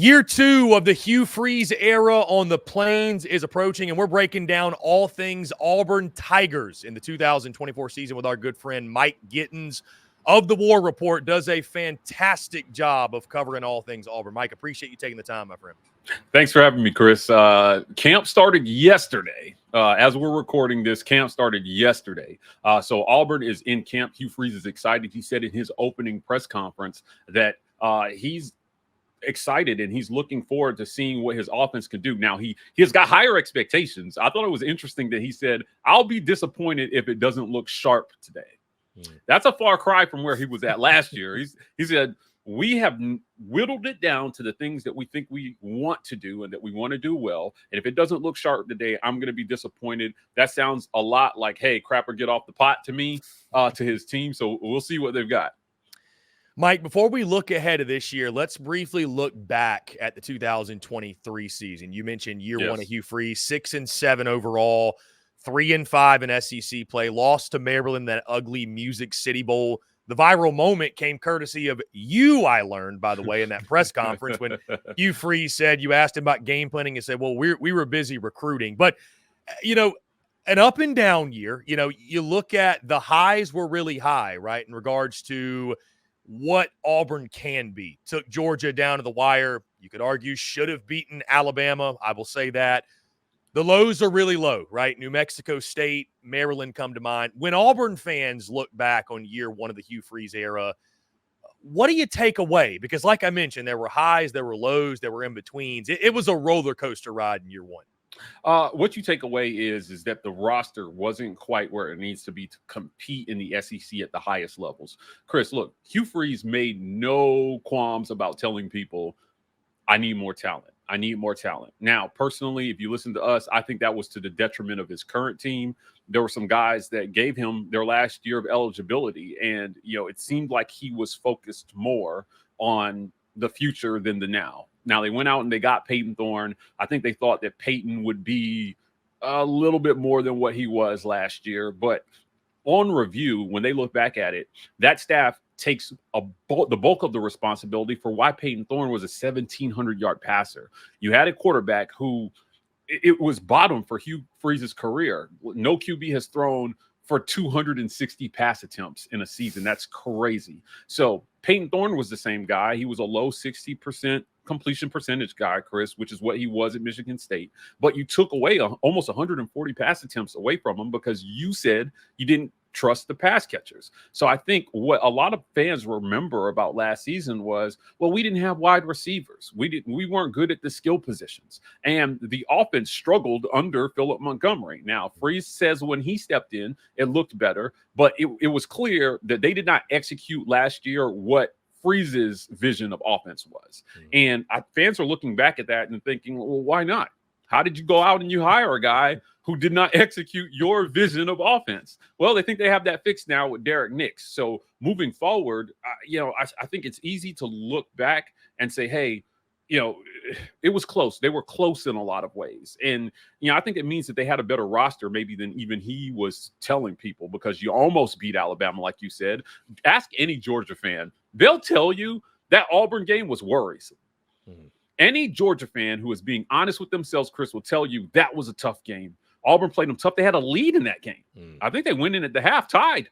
Year 2 of the Hugh Freeze era on the Plains is approaching, and we're breaking down all things Auburn Tigers in the 2024 season with our good friend Mike Gittens of the War Rapport. Does a fantastic job of covering all things Auburn. Mike, appreciate you taking the time, my friend. Thanks for having me, Chris. Camp started yesterday. As we're recording this, camp started yesterday. So Auburn is in camp. Hugh Freeze is excited. He said in his opening press conference that he's excited and he's looking forward to seeing what his offense can do. Now, he has got higher expectations. I thought it was interesting that he said, I'll be disappointed if it doesn't look sharp today. That's a far cry from where he was at last year. He said, we have whittled it down to the things that we think we want to do and that we want to do well. And if it doesn't look sharp today, I'm going to be disappointed. That sounds a lot like, hey, crap or get off the pot to me, to his team. So we'll see what they've got. Mike, before we look ahead of this year, let's briefly look back at the 2023 season. You mentioned year one of Hugh Freeze, 6-7 overall, 3-5 in SEC play, lost to Maryland, that ugly Music City Bowl. The viral moment came courtesy of you, I learned, by the way, in that press conference when Hugh Freeze said, you asked him about game planning and said, well, we were busy recruiting. But, you know, an up and down year, you know, you look at the highs were really high, right, in regards to what Auburn can be. Took Georgia down to the wire. You could argue should have beaten Alabama. I will say that. The lows are really low, right? New Mexico State, Maryland come to mind. When Auburn fans look back on year one of the Hugh Freeze era, what do you take away? Because like I mentioned, there were highs, there were lows, there were in-betweens. It was a roller coaster ride in year one. What you take away is that the roster wasn't quite where it needs to be to compete in the SEC at the highest levels. Chris, look, Hugh Freeze made no qualms about telling people, I need more talent. I need more talent. Now, personally, if you listen to us, I think that was to the detriment of his current team. There were some guys that gave him their last year of eligibility, and, you know, it seemed like he was focused more on the future than the now. Now, they went out and they got Payton Thorne. I think they thought that Payton would be a little bit more than what he was last year. But on review, when they look back at it, that staff takes the bulk of the responsibility for why Payton Thorne was a 1,700-yard passer. You had a quarterback who it was bottom for Hugh Freeze's career. No QB has thrown for 260 pass attempts in a season. That's crazy. So Payton Thorne was the same guy. He was a low 60% completion percentage guy, Chris, which is what he was at Michigan State. But you took away almost 140 pass attempts away from him because you said you didn't trust the pass catchers. So I think what a lot of fans remember about last season was, well, we didn't have wide receivers. We weren't good at the skill positions. And the offense struggled under Philip Montgomery. Now, Freeze says when he stepped in, it looked better, but it was clear that they did not execute last year what Freeze's vision of offense was. And fans are looking back at that and thinking, well, why not? How did you go out and you hire a guy who did not execute your vision of offense? Well, they think they have that fixed now with Derek Nix. So moving forward, I think it's easy to look back and say, hey, you know, it was close. They were close in a lot of ways. And, you know, I think it means that they had a better roster maybe than even he was telling people, because you almost beat Alabama, like you said. Ask any Georgia fan. They'll tell you that Auburn game was worrisome. Any Georgia fan who is being honest with themselves, Chris, will tell you that was a tough game. Auburn played them tough. They had a lead in that game. I think they went in at the half tied.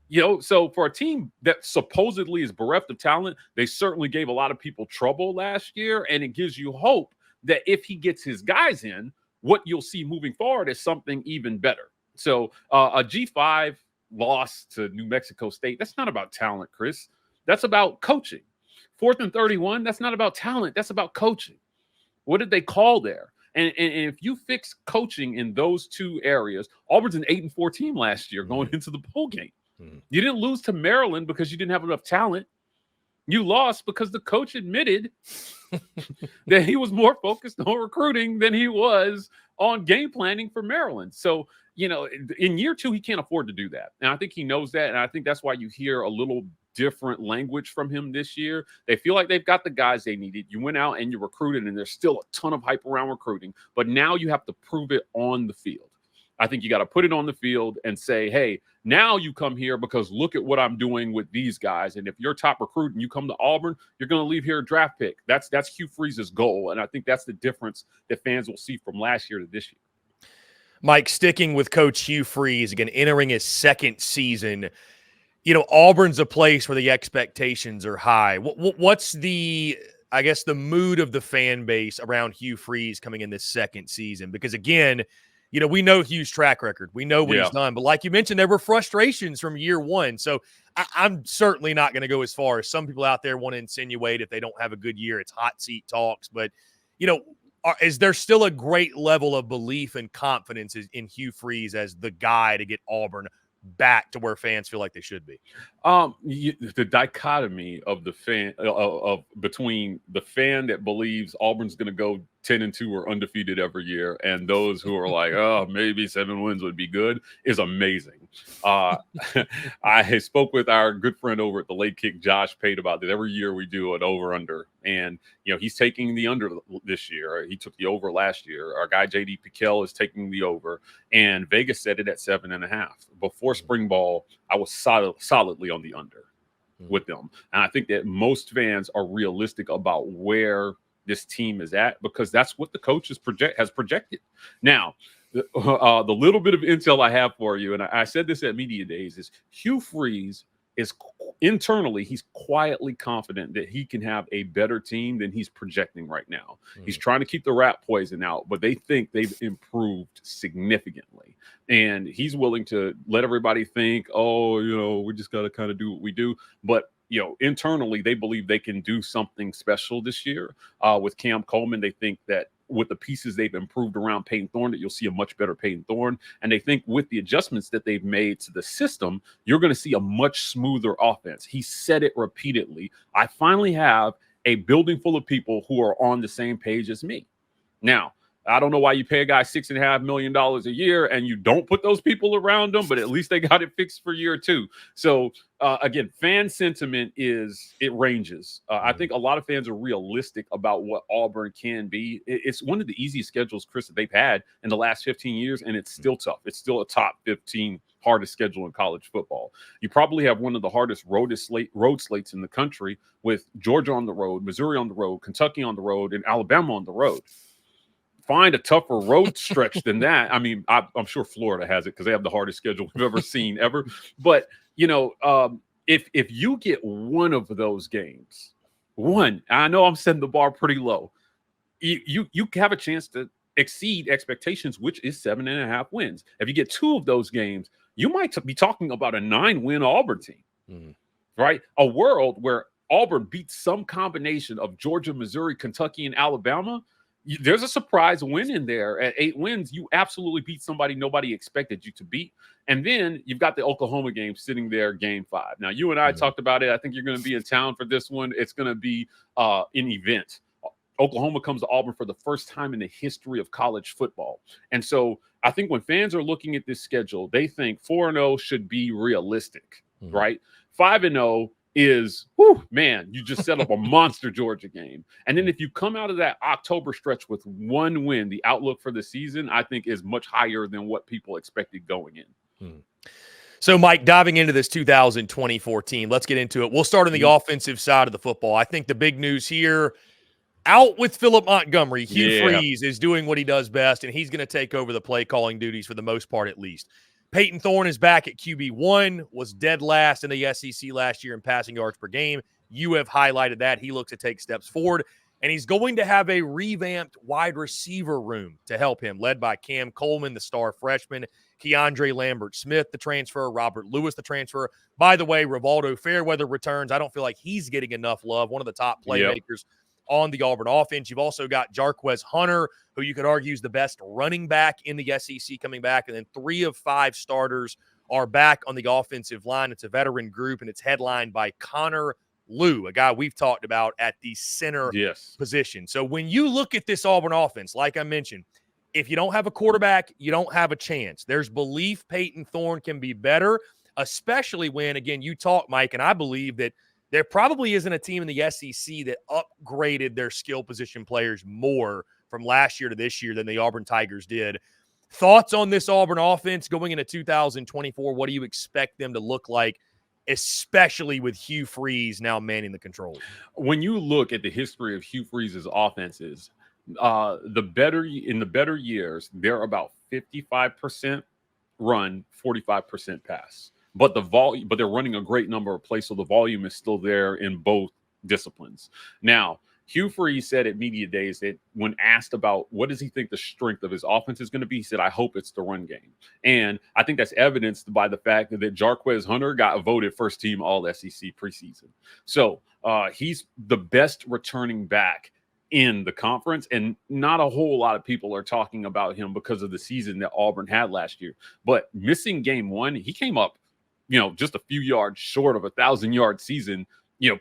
You know, so for a team that supposedly is bereft of talent, they certainly gave a lot of people trouble last year. And it gives you hope that if he gets his guys in, what you'll see moving forward is something even better. So a G5 loss to New Mexico State, that's not about talent, Chris. That's about coaching. 4th and 31, that's not about talent. That's about coaching. What did they call there? And if you fix coaching in those two areas, Auburn's an 8-4 team last year going into the bowl game. You didn't lose to Maryland because you didn't have enough talent. You lost because the coach admitted that he was more focused on recruiting than he was on game planning for Maryland. So, you know, in year two, he can't afford to do that. And I think he knows that. And I think that's why you hear a little different language from him this year. They feel like they've got the guys they needed. You went out and you recruited, and there's still a ton of hype around recruiting. But now you have to prove it on the field. I think you got to put it on the field and say, hey, now you come here because look at what I'm doing with these guys. And if you're top recruit and you come to Auburn, you're going to leave here a draft pick. That's Hugh Freeze's goal. And I think that's the difference that fans will see from last year to this year. Mike, sticking with Coach Hugh Freeze, again, entering his second season, you know, Auburn's a place where the expectations are high. What's the, I guess, the mood of the fan base around Hugh Freeze coming in this second season? Because, again, you know, we know Hugh's track record. We know what he's done. But like you mentioned, there were frustrations from year one. So I'm certainly not going to go as far as some people out there want to insinuate if they don't have a good year, it's hot seat talks. But, you know, is there still a great level of belief and confidence in Hugh Freeze as the guy to get Auburn back to where fans feel like they should be? The dichotomy of the fan of between the fan that believes Auburn's going to go 10-2 or undefeated every year, and those who are like, oh, maybe 7 wins would be good, is amazing. I spoke with our good friend over at the Late Kick, Josh Pate, about that. Every year we do an over-under, and you know he's taking the under this year. He took the over last year. Our guy JD Piquel is taking the over, and Vegas set it at 7.5. Before spring ball, I was solidly on the under with them, and I think that most fans are realistic about where this team is at because that's what the coach has projected. Now, the little bit of intel I have for you, and I said this at media days, is Hugh Freeze is internally, he's quietly confident that he can have a better team than he's projecting right now. He's trying to keep the rat poison out, but they think they've improved significantly. And he's willing to let everybody think, oh, you know, we just got to kind of do what we do. But you know, internally, they believe they can do something special this year. With Cam Coleman, they think that with the pieces they've improved around Payton Thorne, that you'll see a much better Payton Thorne. And they think with the adjustments that they've made to the system, you're going to see a much smoother offense. He said it repeatedly. I finally have a building full of people who are on the same page as me. Now, I don't know why you pay a guy $6.5 million a year and you don't put those people around him, but at least they got it fixed for year two. So again, fan sentiment it ranges. I think a lot of fans are realistic about what Auburn can be. It's one of the easiest schedules, Chris, that they've had in the last 15 years, and it's still tough. It's still a top 15 hardest schedule in college football. You probably have one of the hardest road slates in the country with Georgia on the road, Missouri on the road, Kentucky on the road, and Alabama on the road. Find a tougher road stretch than that. I mean, I'm sure Florida has it because they have the hardest schedule we've ever seen ever. But, you know, if you get one of those games, I know I'm setting the bar pretty low, you have a chance to exceed expectations, which is 7.5 wins. If you get 2 of those games, you might be talking about a 9-win Auburn team, right? A world where Auburn beats some combination of Georgia, Missouri, Kentucky, and Alabama. There's a surprise win in there. At 8 wins, you absolutely beat somebody nobody expected you to beat. And then you've got the Oklahoma game sitting there, game 5. Now, you and I talked about it. I think you're going to be in town for this one. It's going to be an event. Oklahoma comes to Auburn for the first time in the history of college football. And so I think when fans are looking at this schedule, they think 4-0 should be realistic, right? 5-0 is, man, you just set up a monster Georgia game. And then if you come out of that October stretch with 1 win, the outlook for the season, I think, is much higher than what people expected going in. So, Mike, diving into this 2024 team, let's get into it. We'll start on the offensive side of the football. I think the big news here, out with Philip Montgomery, Hugh Freeze is doing what he does best, and he's going to take over the play calling duties for the most part at least. Payton Thorne is back at QB1, was dead last in the SEC last year in passing yards per game. You have highlighted that. He looks to take steps forward, and he's going to have a revamped wide receiver room to help him, led by Cam Coleman, the star freshman, Keandre Lambert-Smith, the transfer, Robert Lewis, the transfer. By the way, Rivaldo Fairweather returns. I don't feel like he's getting enough love, one of the top playmakers on the Auburn offense. You've also got Jarquez Hunter, who you could argue is the best running back in the SEC coming back. And then 3 of 5 starters are back on the offensive line. It's a veteran group, and it's headlined by Connor Lew, a guy we've talked about at the center position. So when you look at this Auburn offense, like I mentioned, if you don't have a quarterback, you don't have a chance. There's belief Payton Thorne can be better, especially when, again, you talk, Mike, and I believe that there probably isn't a team in the SEC that upgraded their skill position players more from last year to this year than the Auburn Tigers did. Thoughts on this Auburn offense going into 2024? What do you expect them to look like, especially with Hugh Freeze now manning the controls? When you look at the history of Hugh Freeze's offenses, in the better years, they're about 55% run, 45% pass. But they're running a great number of plays, so the volume is still there in both disciplines. Now, Hugh Freeze said at media days that when asked about what does he think the strength of his offense is going to be, he said, I hope it's the run game. And I think that's evidenced by the fact that Jarquez Hunter got voted first team all SEC preseason. So he's the best returning back in the conference, and not a whole lot of people are talking about him because of the season that Auburn had last year. But missing game one, he came up, just a few yards short of 1,000-yard season,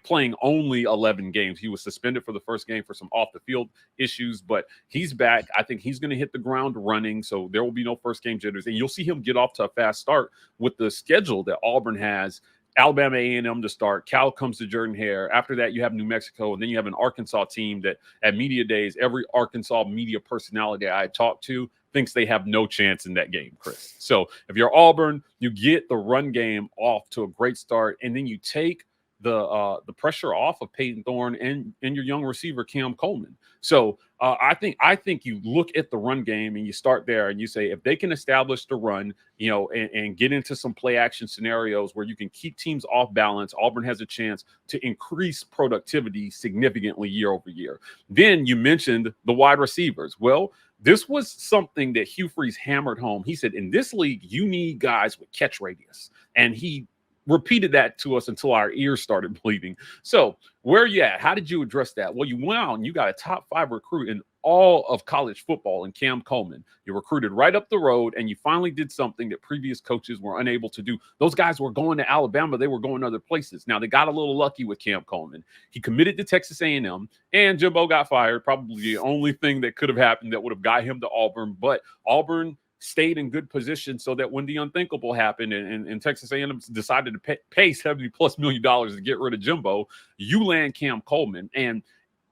playing only 11 games. He was suspended for the first game for some off-the-field issues, but he's back. I think he's going to hit the ground running, so there will be no first-game jitters. And you'll see him get off to a fast start with the schedule that Auburn has. Alabama A&M to start. Cal comes to Jordan-Hare. After that, you have New Mexico, and then you have an Arkansas team that at media days, every Arkansas media personality I talked to thinks they have no chance in that game, Chris. So if you're Auburn, you get the run game off to a great start, and then you take the pressure off of Payton Thorne and your young receiver Cam Coleman. So I think you look at the run game and you start there and you say if they can establish the run, and get into some play action scenarios where you can keep teams off balance, Auburn has a chance to increase productivity significantly year over year. Then you mentioned the wide receivers. Well, this was something that Hugh Freeze hammered home. He said, in this league, you need guys with catch radius, and he repeated that to us until our ears started bleeding. So where are you at? How did you address that? Well, you went out and you got a top 5 recruit in all of college football in Cam Coleman. You recruited right up the road, and you finally did something that previous coaches were unable to do. Those guys were going to Alabama. They were going other places. Now, they got a little lucky with Cam Coleman. He committed to Texas A&M, and Jimbo got fired. Probably the only thing that could have happened that would have got him to Auburn. But Auburn stayed in good position so that when the unthinkable happened and Texas A&M decided to pay $70+ million to get rid of Jimbo, you land Cam Coleman. And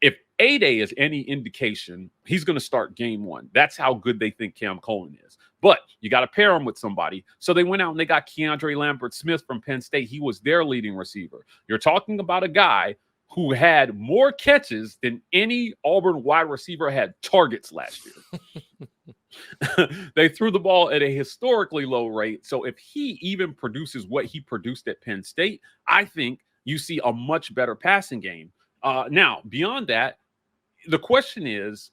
if A-Day is any indication, he's going to start game one. That's how good they think Cam Coleman is. But you got to pair him with somebody. So they went out and they got Keandre Lambert-Smith from Penn State. He was their leading receiver. You're talking about a guy who had more catches than any Auburn wide receiver had targets last year. They threw the ball at a historically low rate. So if he even produces what he produced at Penn State, I think you see a much better passing game. Now, beyond that, the question is,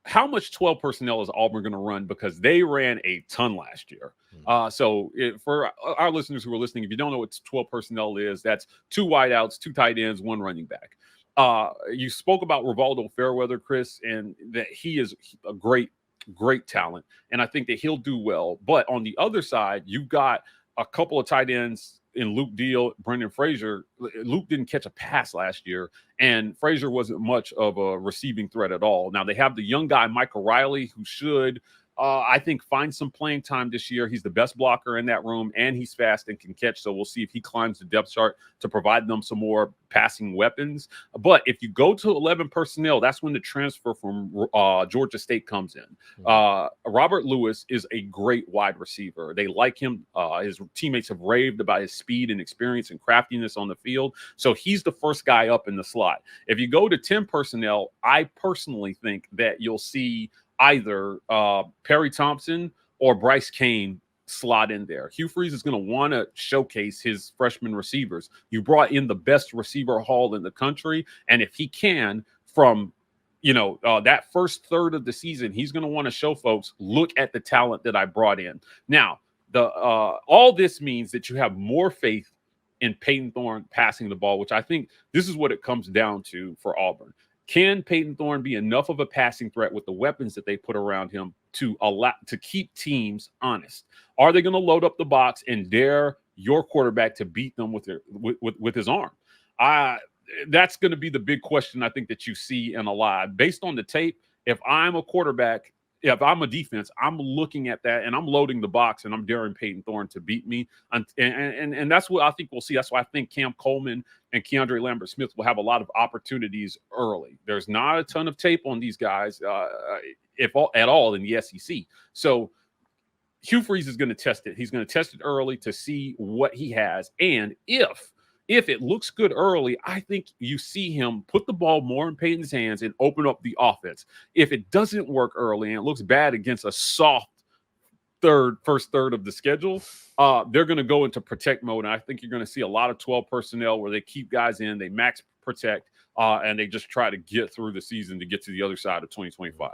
how much 12 personnel is Auburn going to run? Because they ran a ton last year. For our listeners who are listening, if you don't know what 12 personnel is, that's 2 wideouts, 2 tight ends, 1 running back. You spoke about Rivaldo Fairweather, Chris, and that he is a great talent, and I think that he'll do well. But on the other side, you've got a couple of tight ends in Luke Deal, Brendan Frazier. Luke didn't catch a pass last year, and Frazier wasn't much of a receiving threat at all. Now they have the young guy, Michael Riley, who should, I think, find some playing time this year. He's the best blocker in that room, and he's fast and can catch. So we'll see if he climbs the depth chart to provide them some more passing weapons. But if you go to 11 personnel, that's when the transfer from Georgia State comes in. Robert Lewis is a great wide receiver. They like him. His teammates have raved about his speed and experience and craftiness on the field. So he's the first guy up in the slot. If you go to 10 personnel, I personally think that you'll see either Perry Thompson or Bryce Kane slot in there. Hugh Freeze is going to want to showcase his freshman receivers. You brought in the best receiver haul in the country, and if he can, from that first third of the season, he's going to want to show folks, look at the talent that I brought in. Now, all this means that you have more faith in Payton Thorne passing the ball, which I think this is what it comes down to for Auburn. Can Payton Thorne be enough of a passing threat with the weapons that they put around him to keep teams honest? Are they going to load up the box and dare your quarterback to beat them with his arm? That's going to be the big question I think that you see in a lot. Based on the tape, if I'm a quarterback, if I'm a defense, I'm looking at that and I'm loading the box and I'm daring Payton Thorne to beat me. And that's what I think we'll see. That's why I think Cam Coleman and Keandre Lambert-Smith will have a lot of opportunities early. There's not a ton of tape on these guys. at all in the SEC. So Hugh Freeze is going to test it. He's going to test it early to see what he has. And if it looks good early, I think you see him put the ball more in Payton's hands and open up the offense. If it doesn't work early and it looks bad against a soft first third of the schedule, they're going to go into protect mode. And I think you're going to see a lot of 12 personnel where they keep guys in, they max protect, and they just try to get through the season to get to the other side of 2025.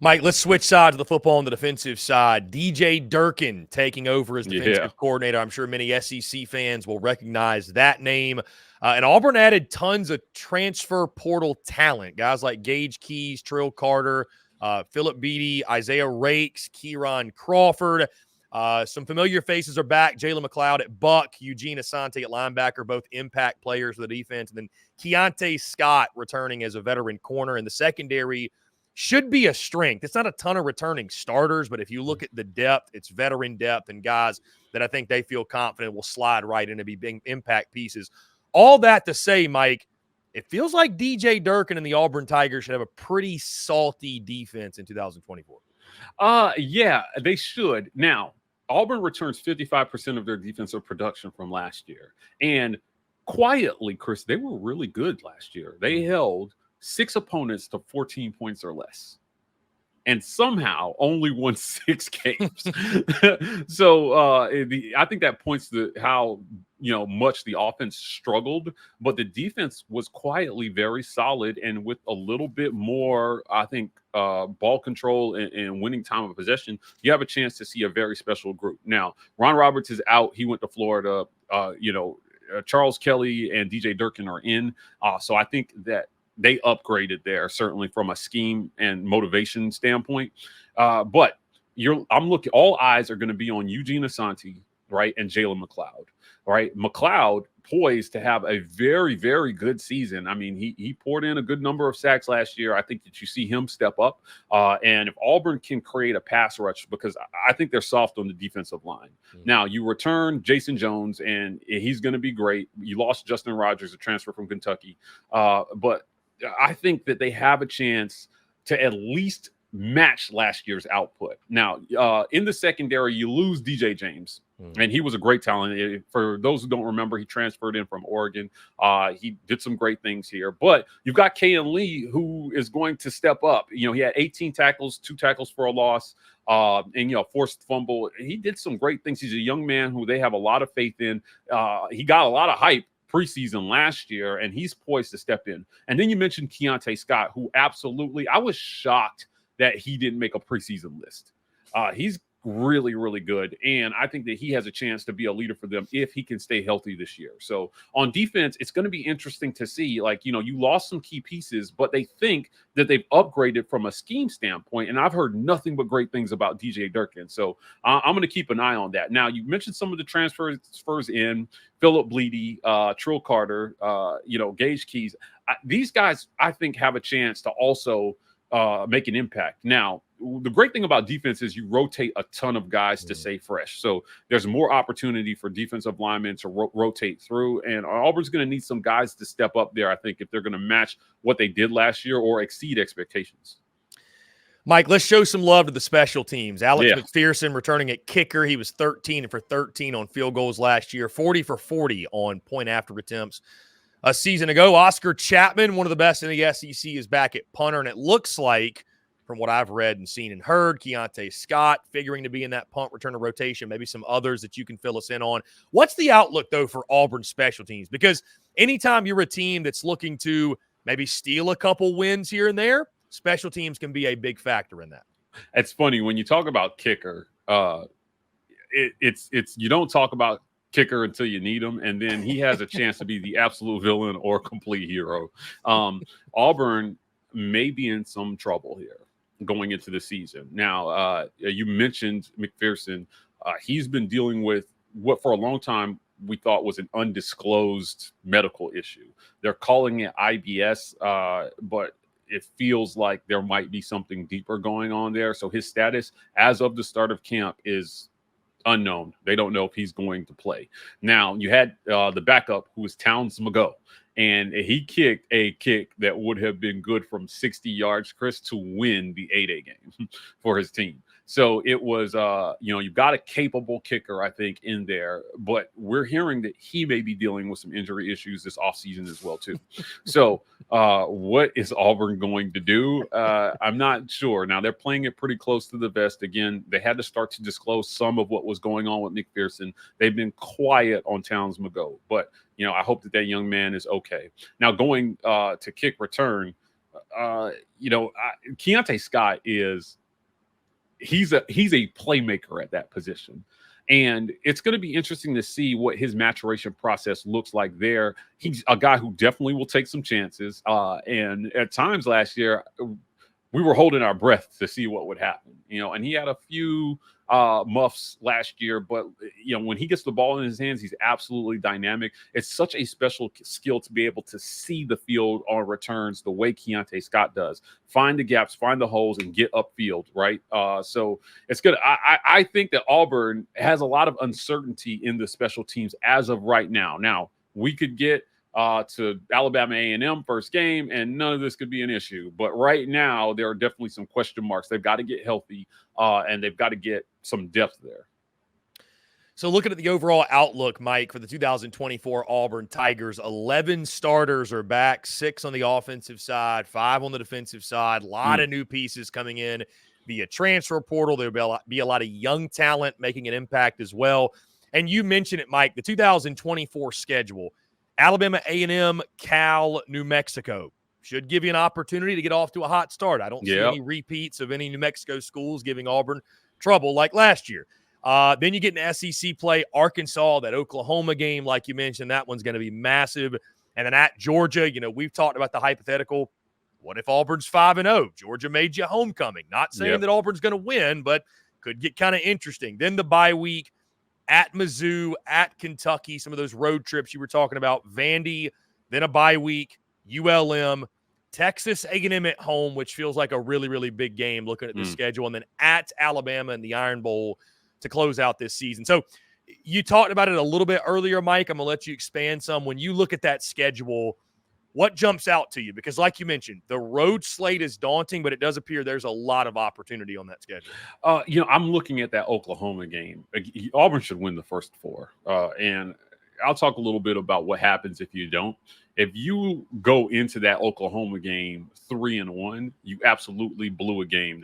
Mike, let's switch sides of the football on the defensive side. DJ Durkin taking over as defensive coordinator. I'm sure many SEC fans will recognize that name. And Auburn added tons of transfer portal talent. Guys like Gage Keys, Trill Carter, Philip Beatty, Isaiah Rakes, Kieran Crawford. Some familiar faces are back. Jalen McLeod at Buck, Eugene Asante at linebacker, both impact players for the defense. And then Keontae Scott returning as a veteran corner. In the secondary should be a strength. It's not a ton of returning starters, but if you look at the depth, it's veteran depth and guys that I think they feel confident will slide right in and be big impact pieces. All that to say, Mike, it feels like DJ Durkin and the Auburn Tigers should have a pretty salty defense in 2024. Yeah, they should. Now, Auburn returns 55% of their defensive production from last year. And quietly, Chris, they were really good last year. They held 6 opponents to 14 points or less, and somehow only won 6 games. So I think that points to how much the offense struggled, but the defense was quietly very solid, and with a little bit more, I think, ball control and winning time of possession, you have a chance to see a very special group. Now, Ron Roberts is out; he went to Florida. Charles Kelly and DJ Durkin are in, so I think that they upgraded there, certainly from a scheme and motivation standpoint. But I'm looking, all eyes are going to be on Eugene Asante, right, and Jalen McLeod, right? McLeod poised to have a very, very good season. I mean, he poured in a good number of sacks last year. I think that you see him step up. And if Auburn can create a pass rush, because I think they're soft on the defensive line. Mm-hmm. Now, you return Jason Jones, and he's going to be great. You lost Justin Rogers, a transfer from Kentucky. But I think that they have a chance to at least match last year's output. Now, in the secondary, you lose DJ James, and he was a great talent. For those who don't remember, he transferred in from Oregon. He did some great things here. But you've got Kayan Lee, who is going to step up. He had 18 tackles, 2 tackles for a loss, and forced fumble. He did some great things. He's a young man who they have a lot of faith in. He got a lot of hype preseason last year, and he's poised to step in. And then you mentioned Keontae Scott, who absolutely, I was shocked that he didn't make a preseason list. He's really, really good, and I think that he has a chance to be a leader for them if he can stay healthy this year. So on defense, it's going to be interesting to see, you lost some key pieces, but they think that they've upgraded from a scheme standpoint, and I've heard nothing but great things about DJ Durkin. So I'm going to keep an eye on that. Now, you mentioned some of the transfers in, Philip Bleedy, Trill Carter, Gage Keys. These guys, I think, have a chance to also make an impact. Now, the great thing about defense is you rotate a ton of guys to stay fresh. So there's more opportunity for defensive linemen to rotate through. And Auburn's going to need some guys to step up there, I think, if they're going to match what they did last year or exceed expectations. Mike, let's show some love to the special teams. Alex McPherson returning at kicker. He was 13 for 13 on field goals last year, 40 for 40 on point after attempts a season ago. Oscar Chapman, one of the best in the SEC, is back at punter, and it looks like, from what I've read and seen and heard, Keontae Scott figuring to be in that punt return rotation, maybe some others that you can fill us in on. What's the outlook, though, for Auburn special teams? Because anytime you're a team that's looking to maybe steal a couple wins here and there, special teams can be a big factor in that. It's funny when you talk about kicker. It's you don't talk about kicker until you need him, and then he has a chance to be the absolute villain or complete hero. Auburn may be in some trouble here going into the season. Now, you mentioned McPherson. He's been dealing with what for a long time we thought was an undisclosed medical issue. They're calling it IBS, but it feels like there might be something deeper going on there. So his status as of the start of camp is unknown. They don't know if he's going to play. Now, you had the backup, who was Towns McGo, and he kicked a kick that would have been good from 60 yards, Chris, to win the 8A game for his team. So it was, you've got a capable kicker, I think, in there, but we're hearing that he may be dealing with some injury issues this offseason as well, too. So what is Auburn going to do? I'm not sure. Now, they're playing it pretty close to the vest. Again, they had to start to disclose some of what was going on with McPherson. They've been quiet on Towns McGo, but, I hope that young man is okay. Now, going to kick return, Keontae Scott is – he's a playmaker at that position. And it's going to be interesting to see what his maturation process looks like there. He's a guy who definitely will take some chances. And at times last year, we were holding our breath to see what would happen, and he had a few muffs last year, but when he gets the ball in his hands, he's absolutely dynamic. It's such a special skill to be able to see the field on returns the way Keontae Scott does. Find the gaps, find the holes, and get upfield, right? So it's good. I think that Auburn has a lot of uncertainty in the special teams as of right now. Now, we could get to Alabama A&M first game, and none of this could be an issue. But right now, there are definitely some question marks. They've got to get healthy, and they've got to get some depth there. So looking at the overall outlook, Mike, for the 2024 Auburn Tigers, 11 starters are back, 6 on the offensive side, 5 on the defensive side. A lot of new pieces coming in via transfer portal. There'll be a lot of young talent making an impact as well. And you mentioned it, Mike, the 2024 schedule. Alabama A&M, Cal, New Mexico should give you an opportunity to get off to a hot start. I don't see any repeats of any New Mexico schools giving Auburn trouble like last year. Then you get an SEC play, Arkansas, that Oklahoma game, like you mentioned, that one's going to be massive. And then at Georgia, we've talked about the hypothetical. What if Auburn's 5-0? Georgia made you homecoming. Not saying that Auburn's going to win, but could get kind of interesting. Then the bye week. At Mizzou, at Kentucky, some of those road trips you were talking about, Vandy, then a bye week, ULM, Texas A&M at home, which feels like a really, really big game looking at the schedule, and then at Alabama in the Iron Bowl to close out this season. So you talked about it a little bit earlier, Mike. I'm going to let you expand some. When you look at that schedule, what jumps out to you? Because like you mentioned, the road slate is daunting, but it does appear there's a lot of opportunity on that schedule. I'm looking at that Oklahoma game. Auburn should win the first 4. And I'll talk a little bit about what happens if you don't. If you go into that Oklahoma game 3-1, you absolutely blew a game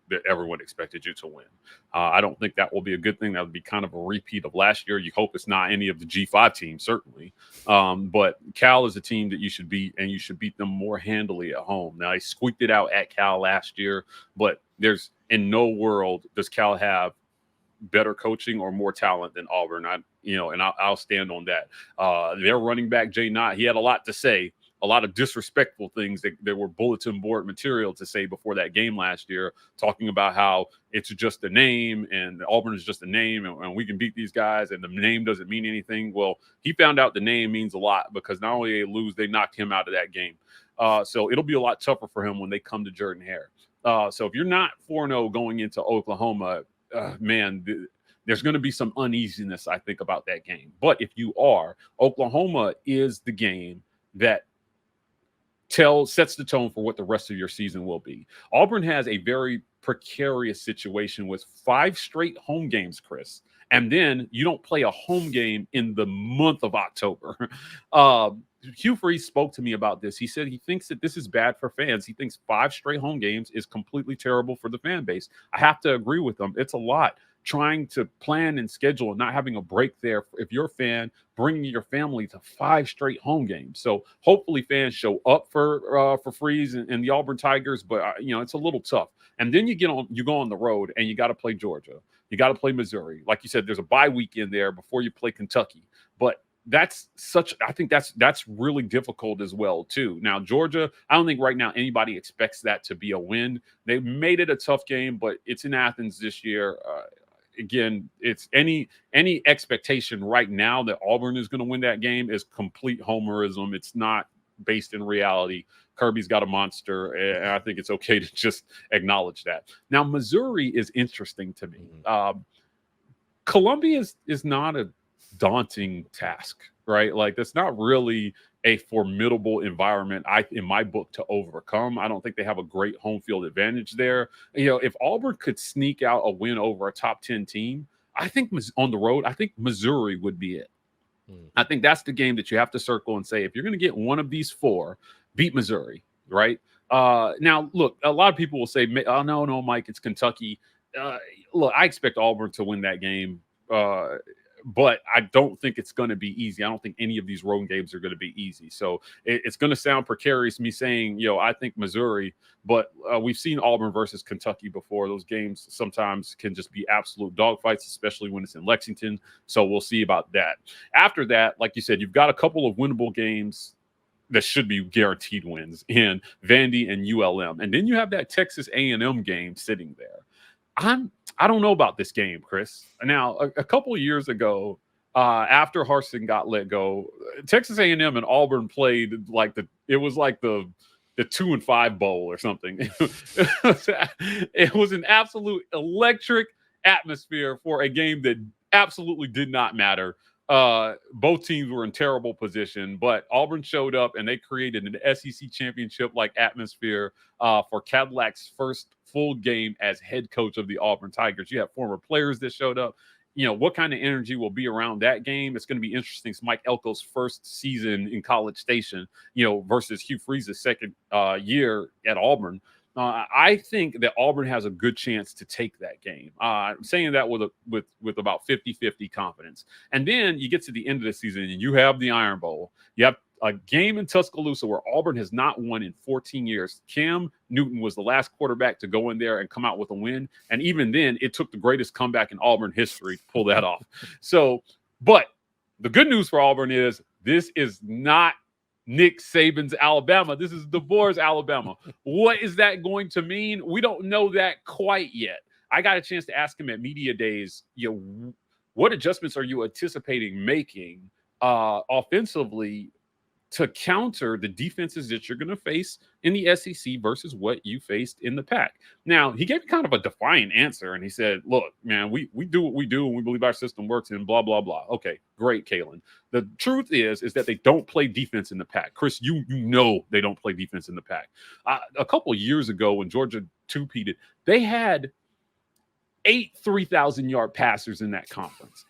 that everyone expected you to win. I don't think that will be a good thing. That would be kind of a repeat of last year. You hope it's not any of the G5 teams, certainly. But Cal is a team that you should beat, and you should beat them more handily at home. Now, they squeaked it out at Cal last year, but there's in no world does Cal have better coaching or more talent than Auburn. I'll stand on that. Their running back, Jay Knott, he had a lot to say, a lot of disrespectful things that were bulletin board material to say before that game last year, talking about how it's just a name and Auburn is just a name and we can beat these guys and the name doesn't mean anything. Well, he found out the name means a lot because not only they lose, they knocked him out of that game. So it'll be a lot tougher for him when they come to Jordan-Hare. So if you're not 4-0 going into Oklahoma, there's going to be some uneasiness, I think, about that game. But if you are, Oklahoma is the game that sets the tone for what the rest of your season will be. Auburn has a very precarious situation with 5 straight home games, Chris. And then you don't play a home game in the month of October. Hugh Freeze spoke to me about this. He said he thinks that this is bad for fans. He thinks 5 straight home games is completely terrible for the fan base. I have to agree with him. It's a lot. Trying to plan and schedule and not having a break there if you're a fan, bringing your family to 5 straight home games. So hopefully fans show up for Freeze and the Auburn Tigers, but it's a little tough. And then you go on the road and you got to play Georgia. You got to play Missouri. Like you said, there's a bye week in there before you play Kentucky. But I think that's really difficult as well, too. Now, Georgia, I don't think right now anybody expects that to be a win. They made it a tough game, but it's in Athens this year. Again, it's any expectation right now that Auburn is going to win that game is complete homerism. It's not based in reality. Kirby's got a monster, and I think it's okay to just acknowledge that. Now, Missouri is interesting to me. Columbia is not a daunting task, right? Like, that's not really a formidable environment, in my book, to overcome. I don't think they have a great home field advantage there. If Auburn could sneak out a win over a top 10 team, I think on the road, I think Missouri would be it. I think that's the game that you have to circle and say, if you're going to get one of these four, beat Missouri, right? Now, look, a lot of people will say, oh, no, Mike, it's Kentucky. Look, I expect Auburn to win that game. But I don't think it's going to be easy. I don't think any of these road games are going to be easy. So it's going to sound precarious, me saying, I think Missouri, but we've seen Auburn versus Kentucky before. Those games sometimes can just be absolute dogfights, especially when it's in Lexington. So we'll see about that. After that, like you said, you've got a couple of winnable games that should be guaranteed wins in Vandy and ULM. And then you have that Texas A&M game sitting there. I don't know about this game, Chris. Now, a couple of years ago, after Harsin got let go, Texas A&M and Auburn played it was like the 2-5 bowl or something. It was an absolute electric atmosphere for a game that absolutely did not matter. Both teams were in terrible position, but Auburn showed up and they created an SEC championship-like atmosphere for Cadillac's first full game as head coach of the Auburn Tigers. You have former players that showed up. What kind of energy will be around that game? It's going to be interesting. It's Mike Elko's first season in College Station, versus Hugh Freeze's second year at Auburn. I think that Auburn has a good chance to take that game. I'm saying that with about 50-50 confidence. And then you get to the end of the season and you have the Iron Bowl. You have a game in Tuscaloosa where Auburn has not won in 14 years. Cam Newton was the last quarterback to go in there and come out with a win. And even then, it took the greatest comeback in Auburn history to pull that off. But the good news for Auburn is this is not Nick Saban's Alabama. This is DeBoer's Alabama. What is that going to mean? We don't know that quite yet. I got a chance to ask him at media days, what adjustments are you anticipating making offensively to counter the defenses that you're going to face in the SEC versus what you faced in the Pac? Now, he gave kind of a defiant answer, and he said, look, man, we do what we do, and we believe our system works, and blah, blah, blah. Okay, great, Kalen. The truth is that they don't play defense in the Pac. Chris, you know they don't play defense in the Pac. A couple of years ago when Georgia two-peated, they had 8 3,000-yard passers in that conference.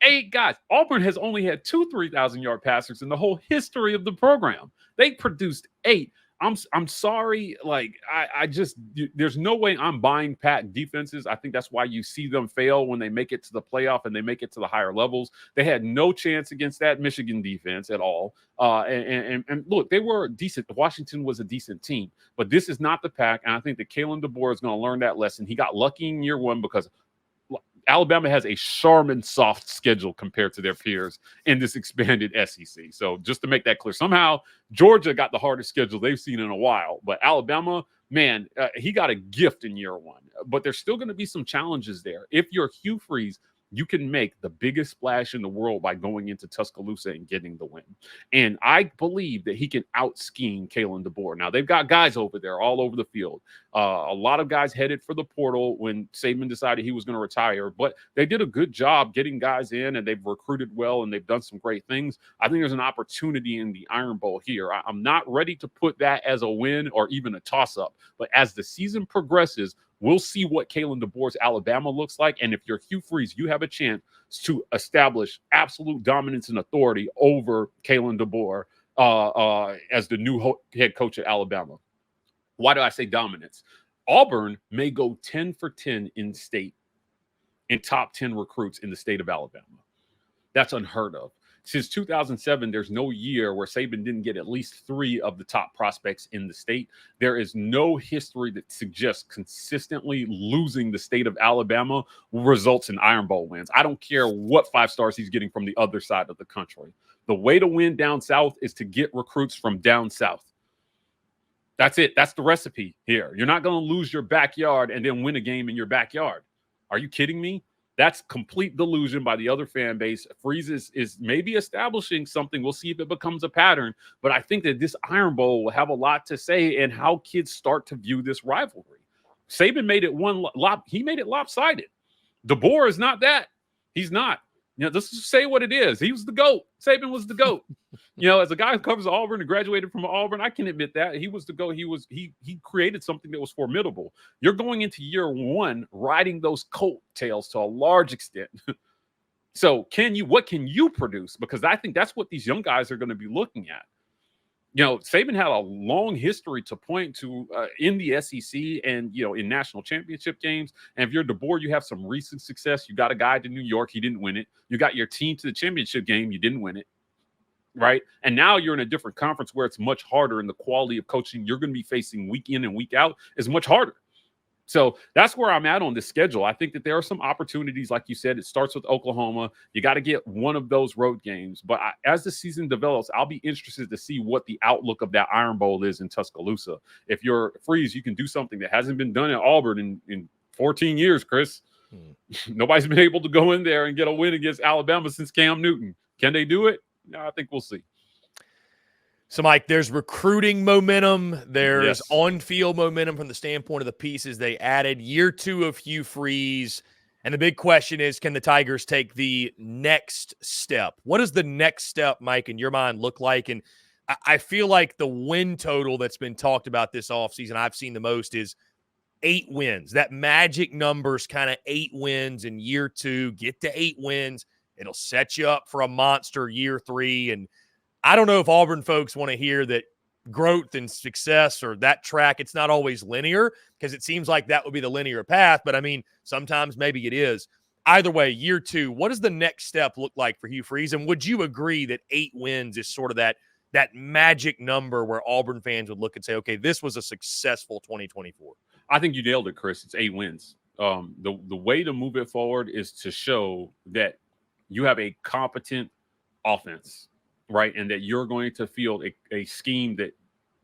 8 guys. Auburn has only had 2 3,000-yard passers in the whole history of the program. They produced 8. I'm sorry. Like, I just, there's no way I'm buying Pac defenses. I think that's why you see them fail when they make it to the playoff and they make it to the higher levels. They had no chance against that Michigan defense at all. And look, they were decent. Washington was a decent team, but this is not the Pac. And I think that Kalen DeBoer is going to learn that lesson. He got lucky in year one because Alabama has a Charmin soft schedule compared to their peers in this expanded SEC. So just to make that clear, somehow Georgia got the hardest schedule they've seen in a while. But Alabama, man, he got a gift in year one. But there's still going to be some challenges there. If you're Hugh Freeze, you can make the biggest splash in the world by going into Tuscaloosa and getting the win. And I believe that he can out-scheme Kalen DeBoer. Now, they've got guys over there all over the field. A lot of guys headed for the portal when Saban decided he was going to retire. But they did a good job getting guys in, and they've recruited well, and they've done some great things. I think there's an opportunity in the Iron Bowl here. I'm not ready to put that as a win or even a toss-up. But as the season progresses, we'll see what Kalen DeBoer's Alabama looks like. And if you're Hugh Freeze, you have a chance to establish absolute dominance and authority over Kalen DeBoer as the new head coach at Alabama. Why do I say dominance? Auburn may go 10 for 10 in state in top 10 recruits in the state of Alabama. That's unheard of. Since 2007, there's no year where Saban didn't get at least 3 of the top prospects in the state. There is no history that suggests consistently losing the state of Alabama results in Iron Bowl wins. I don't care what 5 stars he's getting from the other side of the country. The way to win down south is to get recruits from down south. That's it. That's the recipe here. You're not going to lose your backyard and then win a game in your backyard. Are you kidding me? That's complete delusion by the other fan base. Freeze is maybe establishing something. We'll see if it becomes a pattern. But I think that this Iron Bowl will have a lot to say in how kids start to view this rivalry. Saban made it he made it lopsided. DeBoer is not that. He's not. Let's just say what it is. He was the GOAT. Saban was the GOAT. As a guy who covers Auburn and graduated from Auburn, I can admit that he was the GOAT. He created something that was formidable. You're going into year one riding those coattails to a large extent. So what can you produce? Because I think that's what these young guys are going to be looking at. Saban had a long history to point to in the SEC and, in national championship games. And if you're DeBoer, you have some recent success. You got a guy to New York. He didn't win it. You got your team to the championship game. You didn't win it. Right. And now you're in a different conference where it's much harder, and the quality of coaching you're going to be facing week in and week out is much harder. So that's where I'm at on this schedule. I think that there are some opportunities. Like you said, it starts with Oklahoma. You got to get one of those road games. But as the season develops, I'll be interested to see what the outlook of that Iron Bowl is in Tuscaloosa. If you're Freeze, you can do something that hasn't been done at Auburn in 14 years, Chris. Nobody's been able to go in there and get a win against Alabama since Cam Newton. Can they do it? No, I think we'll see. So, Mike, there's recruiting momentum. There's on-field momentum from the standpoint of the pieces they added. Year 2 of Hugh Freeze. And the big question is, can the Tigers take the next step? What does the next step, Mike, in your mind look like? And I feel like the win total that's been talked about this offseason, I've seen the most, is 8 wins. That magic number's kind of 8 wins in year 2. Get to 8 wins. It'll set you up for a monster year 3. And I don't know if Auburn folks want to hear that growth and success or that track, it's not always linear, because it seems like that would be the linear path. But, I mean, sometimes maybe it is. Either way, year 2, what does the next step look like for Hugh Freeze? And would you agree that 8 wins is sort of that magic number where Auburn fans would look and say, okay, this was a successful 2024? I think you nailed it, Chris. It's 8 wins. The way to move it forward is to show that you have a competent offense, right? And that you're going to field a scheme that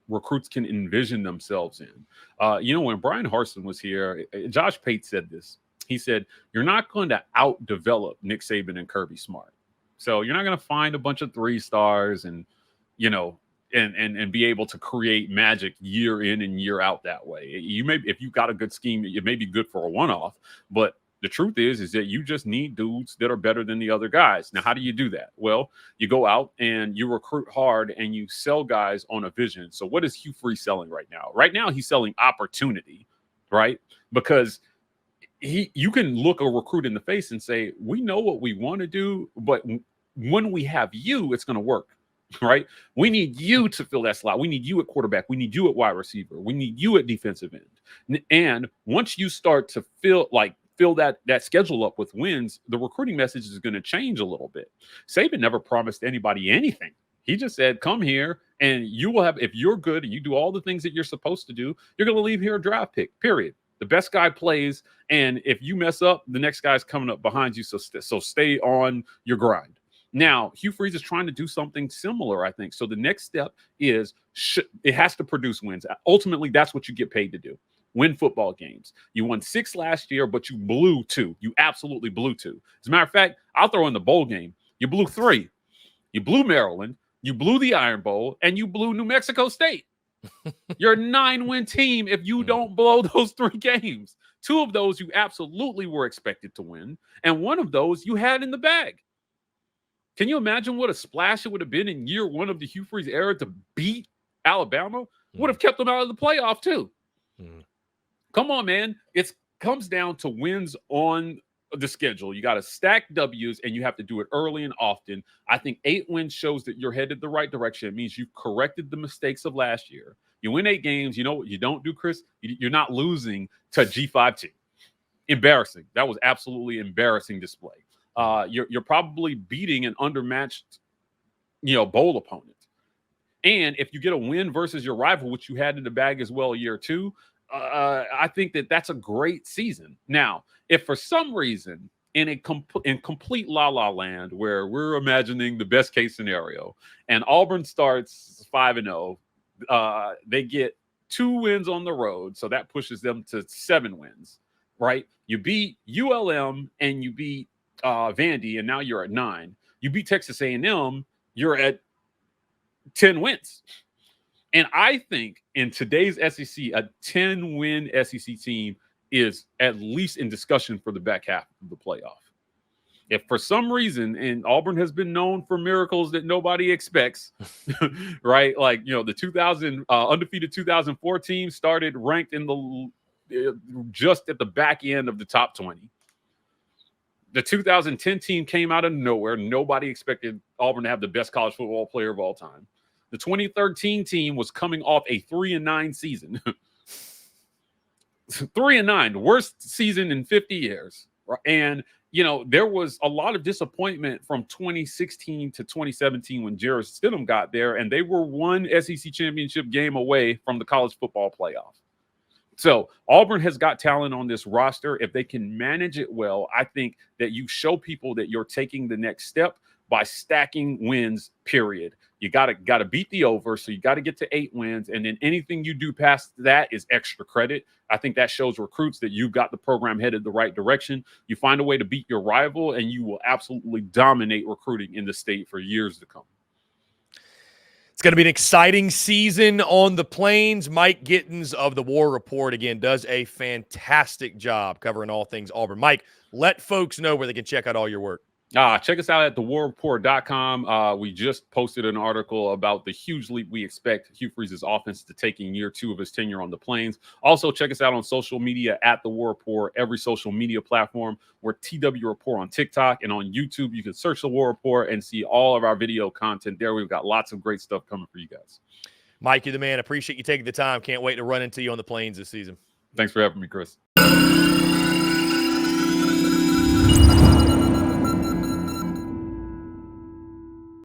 recruits can envision themselves in. When Brian Harsin was here, Josh Pate said this. He said, you're not going to outdevelop Nick Saban and Kirby Smart. So you're not going to find a bunch of 3-stars and, and be able to create magic year in and year out that way. If you've got a good scheme, it may be good for a one-off, but the truth is that you just need dudes that are better than the other guys. Now, how do you do that? Well, you go out and you recruit hard and you sell guys on a vision. So what is Hugh Freeze selling right now? Right now, he's selling opportunity, right? Because you can look a recruit in the face and say, we know what we want to do, but when we have you, it's going to work, right? We need you to fill that slot. We need you at quarterback. We need you at wide receiver. We need you at defensive end. And once you start to fill that schedule up with wins, the recruiting message is going to change a little bit. Saban never promised anybody anything. He just said, come here and you will have, if you're good and you do all the things that you're supposed to do, you're going to leave here a draft pick, period. The best guy plays. And if you mess up, the next guy's coming up behind you. So stay on your grind. Now, Hugh Freeze is trying to do something similar, I think. So the next step is it has to produce wins. Ultimately, that's what you get paid to do. Win football games. You won 6 last year, but you blew 2. You absolutely blew 2. As a matter of fact, I'll throw in the bowl game. You blew 3. You blew Maryland. You blew the Iron Bowl, and you blew New Mexico State. You're a 9-win team if you don't blow those 3 games. 2 of those you absolutely were expected to win, and 1 of those you had in the bag. Can you imagine what a splash it would have been in year 1 of the Hugh Freeze era to beat Alabama? Would have kept them out of the playoff too. Come on, man. It comes down to wins on the schedule. You got to stack W's, and you have to do it early and often. I think 8 wins shows that you're headed the right direction. It means you've corrected the mistakes of last year. You win 8 games. You know what you don't do, Chris? You're not losing to G5 team. Embarrassing. That was absolutely embarrassing display. You're probably beating an undermatched, bowl opponent. And if you get a win versus your rival, which you had in the bag as well year 2, I think that's a great season. Now, if for some reason in complete la-la land where we're imagining the best case scenario and Auburn starts 5-0, they get 2 wins on the road, so that pushes them to 7 wins, right? You beat ULM and you beat Vandy, and now you're at 9. You beat Texas A&M, you're at 10 wins. And I think in today's SEC, a 10-win SEC team is at least in discussion for the back half of the playoff. If for some reason, and Auburn has been known for miracles that nobody expects, right? Like, you know, the undefeated 2004 team started ranked in the just at the back end of the top 20. The 2010 team came out of nowhere. Nobody expected Auburn to have the best college football player of all time. The 2013 team was coming off a 3-9 season. 3-9, the worst season in 50 years. And, you know, there was a lot of disappointment from 2016 to 2017 when Jarrett Stidham got there, and they were one SEC championship game away from the college football playoff. So Auburn has got talent on this roster. If they can manage it well, I think that you show people that you're taking the next step by stacking wins, period. You got to beat the over, so you got to get to 8 wins, and then anything you do past that is extra credit. I think that shows recruits that you've got the program headed the right direction. You find a way to beat your rival, and you will absolutely dominate recruiting in the state for years to come. It's going to be an exciting season on the Plains. Mike Gittens of the War Rapport, again, does a fantastic job covering all things Auburn. Mike, let folks know where they can check out all your work. Check us out at thewarreport.com. We just posted an article about the huge leap we expect Hugh Freeze's offense to take in year 2 of his tenure on the Plains. Also, check us out on social media at The War Rapport, every social media platform. We're TW Report on TikTok, and on YouTube, you can search The War Rapport and see all of our video content there. We've got lots of great stuff coming for you guys. Mike, you're the man. Appreciate you taking the time. Can't wait to run into you on the Plains this season. Thanks for having me, Chris.